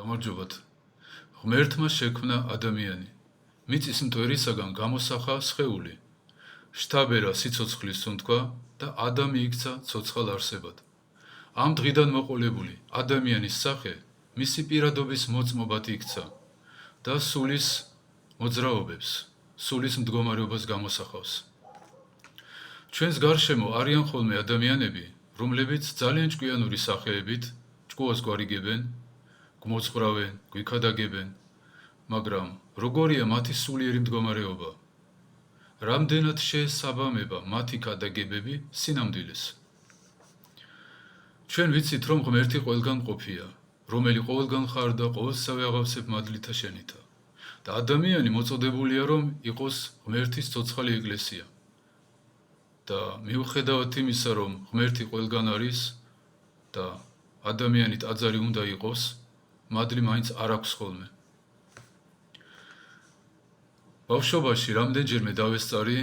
გამარჯობათ. ღმერთმა შექმნა ადამიანი. მიწის მტვერისაგან გამოსახა სხეული. შთაბერა სიცოცხლის სუნთქვა და ადამი იქცა ცოცხალ არსებად. ამ დღიდან მოყოლებული ადამიანის სახე მისი პირადობის მოწმობად იქცა და სულის მოძრაობებს, სულის მდგომარეობას გამოსახავს. ჩვენს გარშემო არიან ხოლმე ადამიანები, რომლებიც ძალიან ჭკვიანური სახეებით ჭკუას გვარიგებენ, გმოძღვრავენ, გვიქადაგებენ, მაგრამ როგორია მათი სულიერი მდგომარეობა? რამდენად შეესაბამება მათი ქადაგებები სინამდვილეს? ჩვენ ვიცით, რომ ღმერთი ყველგან ყოფია, რომელი ყოველგან ხარ და ყოველსავე აღავსებ მადლითა შენითა. და ადამიანი მოწოდებულია, რომ იყოს ღმერთის ცოცხალი ეკლესია. და მიუხედავად იმისა, რომ ღმერთი ყველგან არის და ადამიანი ტაძარი უნდა იყოს, მადლი მაინც არ აქვს ხოლმე. ბავშვობაში რამდენჯერმე დავესწარი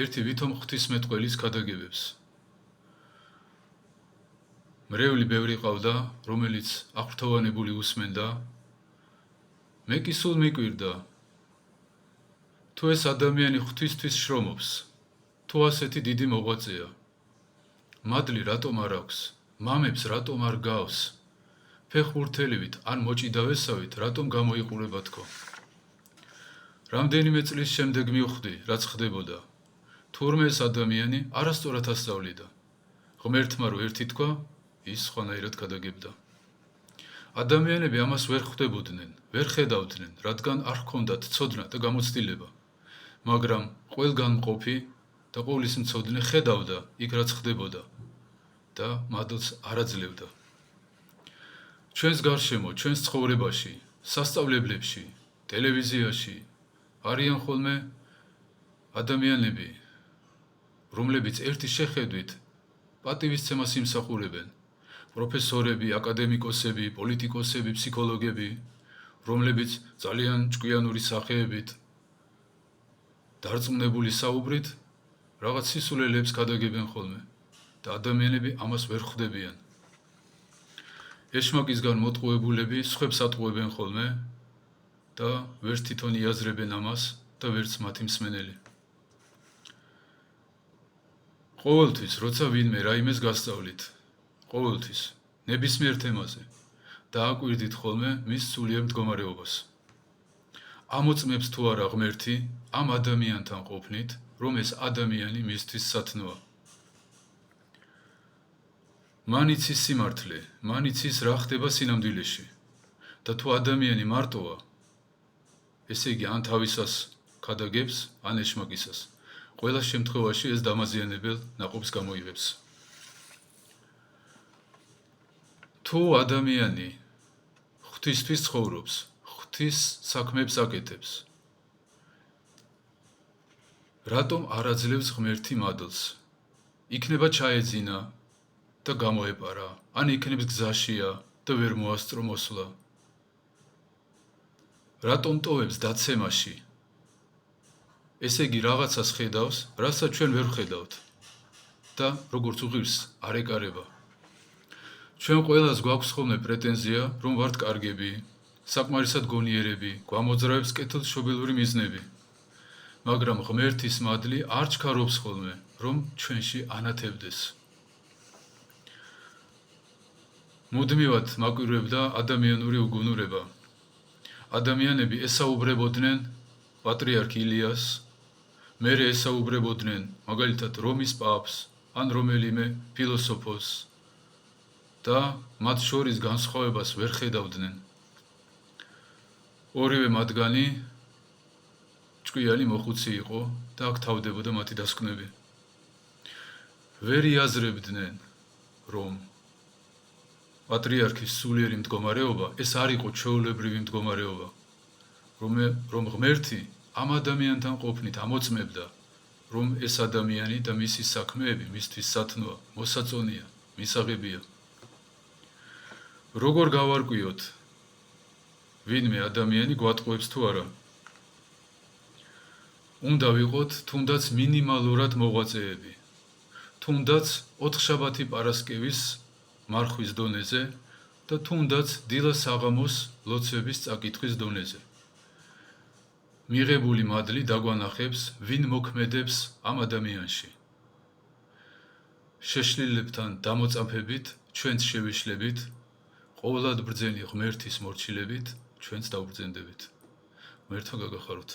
ერთი ვითომ ღვთისმეტყველის ქადაგებებს. მრევლი ბევრი ყავდა, რომელიც აღვთოვანებული უსმენდა. მე კი სულ მიკვირდა, თუ ეს ადამიანი ღვთისთვის შრომობს, თუ ასეთი დიდი მოღვაწეა, მადლი რატომ არ აქვს, მამებს რატომ არ გავს, ფეხბურთელივით ან მოჭიდავესავით რატომ გამოიყურება თქო. რამდენიმე წლის შემდეგ მივხვდი, რაც ხდებოდა. თურმე ეს ადამიანი არასწორად ასწავლიდა. ღმერთმა რო ერთი თქვა, ის სხვანაირად ქადაგებდა. ადამიანები ამას ვერ ხვდებოდნენ, ვერ ხედავდნენ, რადგან არ ჰქონდათ ცოდნა და გამოცდილება. მაგრამ ყველგან მყოფი და ყოვლის მცოდნე ხედავდა იქ რაც ხდებოდა და მადლს არ აძლევდა. ჩვენს გარშემო, ჩვენს ცხოვრებაში, სასწავლებლებში, ტელევიზიაში არიან ხოლმე ადამიანები, რომლებიც ერთი შეხედვით პატივისცემას იმსახურებენ. პროფესორები, აკადემიკოსები, პოლიტიკოსები, ფსიქოლოგები, რომლებიც ძალიან ჭკვიანური სახეებით, დარწმუნებული საუბრით, რაღაც სისულელეებს ქადაგებენ ხოლმე და ადამიანები ამას ვერ ხვდებიან. ეშმაკისგან მოტყუებულები სხვებს ატყუებენ ხოლმე და ვერც თვითონ იაზრებენ ამას და ვერც მათი მსმენელი. ყოველთვის, როცა ვინმე რაიმეს გასწავლით, ყოველთვის, ნებისმიერ თემაზე, დააკვირდით ხოლმე მის სულიერ მდგომარეობას. ამოწმებს თუ არა ღმერთი ამ ადამიანთან ყოფნით, რომ ეს ადამიანი მისთვის სათნოა. მან იცის სიმართლე, მან იცის რა ხდება სინამდვილეში და თუ ადამიანი მარტოა, ესე იგი ან თავისას ქადაგებს, ან ეშმაკისას. ყველა შემთხვევაში ეს დამაზიანებელ ნაყოფს გამოიღებს. თუ ადამიანი ღვთისთვის ცხოვრობს, ღვთის საქმეებს აკეთებს, რატომ არ აძლევს ღმერთი მადლს? იქნება ჩაეძინა და გამოეპარა, ან იქნებს გზაშია და ვერ მოასწრო მოსვლა. რატომ ტოვებს დაცემაში? ესე იგი რაღაცას ხედავს, რასაც ჩვენ ვერ ვხედავთ და როგორც უღირს არ ეკარება. ჩვენ ყველას გვაქვს ხოლმე პრეტენზია, რომ ვართ კარგები, საკმარისად გონიერები, გვამოძრავებს კეთილშობილური მიზნები. მაგრამ ღმერთის მადლი არ ჩქარობს ხოლმე, რომ ჩვენში ანათებდეს. მუდმივად მაკვირვებდა ადამიანური უგუნურება. ადამიანები ესაუბრებოდნენ პატრიარქ ილიას, მერე ესაუბრებოდნენ მაგალითად რომის პაპს ან რომელიმე ფილოსოფოსს და მათ შორის განსხვავებას ვერ ხედავდნენ. ორივე მათგანი ჭკვიანი მოხუცი იყო და აქ თავდებოდა მათი დასკვნები. ვერ იაზრებდნენ, რომ პატრიარქის სულიერი მდგომარეობა ეს არ იყო ჩვეულებრივი მდგომარეობა, რომ ღმერთი ამ ადამიანთან ყოფნით ამოწმებდა, რომ ეს ადამიანი და მისი საქმეები მისთვის სათნოა, მოსაწონია, მისაღებია. როგორ გავარკვიოთ, ვინმე ადამიანი გვატყუებს თუ არა? უნდა ვიყოთ თუნდაც მინიმალურად მოღვაწეები, თუნდაც ოთხშაბათი პარასკევის მარხვის დონეზე, და თუნდაც დილა საღამოს ლოცვების წაკითხვის დონეზე. მიღებული მადლი დაგვანახებს, ვინ მოქმედებს ამ ადამიანში. შეშლილებთან დამოწაფებით, ჩვენც შევიშლებით, ყოვლად ბრძენი ღმერთის მორჩილებით, ჩვენც დავბრძენდებით. ღმერთმა გაგახაროთ.